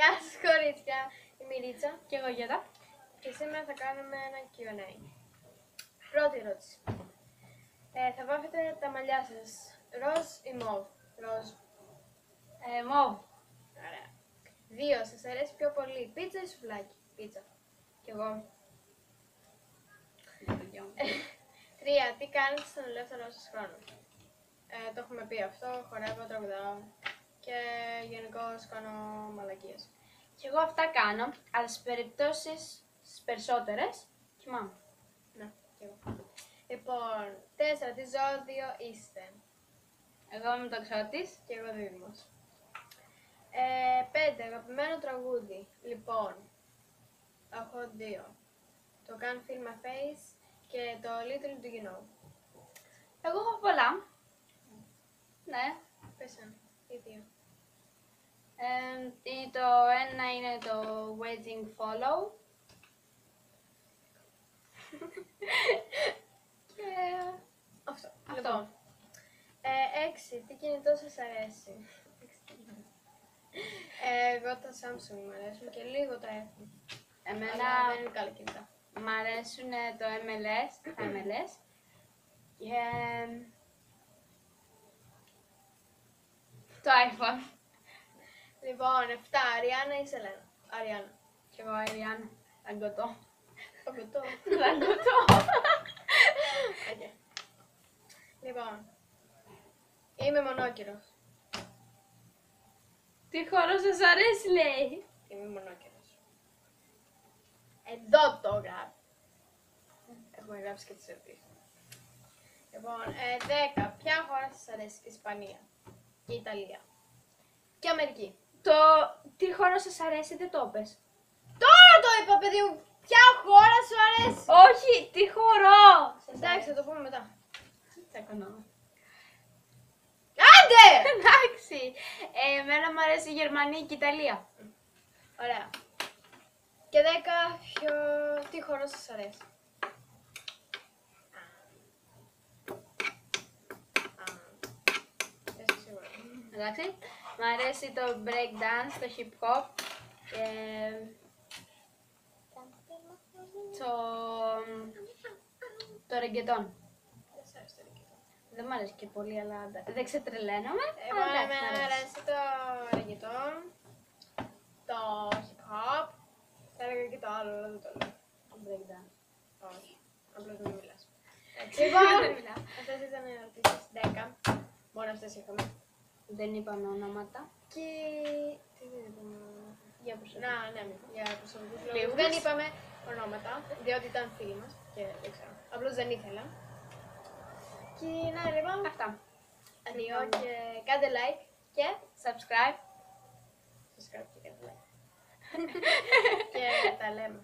Γεια σας κορίτσια, η Μυρίτσα Και εγώ Γιώτα. και σήμερα θα κάνουμε ένα Q&A. Πρώτη ερώτηση. Θα βάφετε τα μαλλιά σας ροζ ή μοβ? Ροζ. Μοβ. Ωραία. 2. Σας αρέσει πιο πολύ πίτσα ή σουβλάκι? Πίτσα. Κι εγώ. 3. Τι κάνετε στον ελεύθερο σας χρόνο? Το έχουμε πει αυτό, χορεύω, τραγουδάω και γενικώς κάνω μαλακίες. Και εγώ αυτά κάνω, αλλά στις περιπτώσεις, στις περισσότερες, κοιμάμαι. Ναι, κι εγώ. Λοιπόν, 4. Τι ζώδιο είστε? Εγώ είμαι τοξότης. Και εγώ δίδυμος. 5. Αγαπημένο τραγούδι. Λοιπόν, έχω 2. Το Can't Feel My Face και το Little Do You Know. Εγώ έχω πολλά. Ναι. Πες ένα ή 2. Το ένα είναι το Waiting Follow. Και Αυτό. Αυτό. Λοιπόν, 6. Τι κινητό σας αρέσει? Εγώ τα Samsung μου αρέσουν και λίγο τα iPhone. εμένα Αλλά δεν είναι καλά κινητά. μ' αρέσουν το MLS και το iPhone. Λοιπόν, 7. Αριάννα ή Σελένα? Αριάννα. Και εγώ Αριάννα. Αγκωτό. Παγκωτό. Αγκωτό. Okay. Λοιπόν, είμαι μονόκερος. Τι χώρο σας αρέσει λέει. Είμαι μονόκερος. Εδώ το γράφω. Έχουμε γράψει και τις ερωτήσεις. Λοιπόν, 10. Ποια χώρα σας αρέσει? Ισπανία και Ιταλία και Αμερική. Τι χώρο σας αρέσει δεν το πες. Τώρα το είπα, παιδί μου. Ποια χώρα σου αρέσει? Όχι, τι χώρο. Εντάξει, θα το πούμε μετά. Τσακωνόμαστε. Άντε! Εντάξει. Εμένα μου αρέσει η Γερμανία και η Ιταλία. Ωραία. Και 10. Τι χώρα σας αρέσει? Είσαι σίγουρα. Εντάξει. Μ' αρέσει το break dance, το hip hop. Το reggaeton. Δεν σ' αρέσει το ρεκετό. Δεν μ' αρέσει και πολύ, αλλά δεν ξετρελαίνομαι. Εγώ αλλά εντάξει, εμένα μ' μου αρέσει. αρέσει το reggaeton, το hip hop, θα έλεγα και το άλλο, αλλά δεν το λέω. Το break dance. Όχι, απλώς δεν μιλάς. Δεν Λοιπόν, μιλάω. αυτές ήταν οι ερωτήσεις 10. Μόνο αυτές είχαμε. Δεν είπαμε ονόματα. Και... τι δεν είπαμε? Για προσοχή. Ναι, για προσωπικούς λόγους. Λίγους. Δεν είπαμε ονόματα, διότι ήταν φίλοι μας και δεν ξέρω. Απλώς δεν ήθελα. Και να λοιπόν, Αυτά. αντίο και κάντε like και Subscribe. subscribe και κάντε like. Και τα λέμε.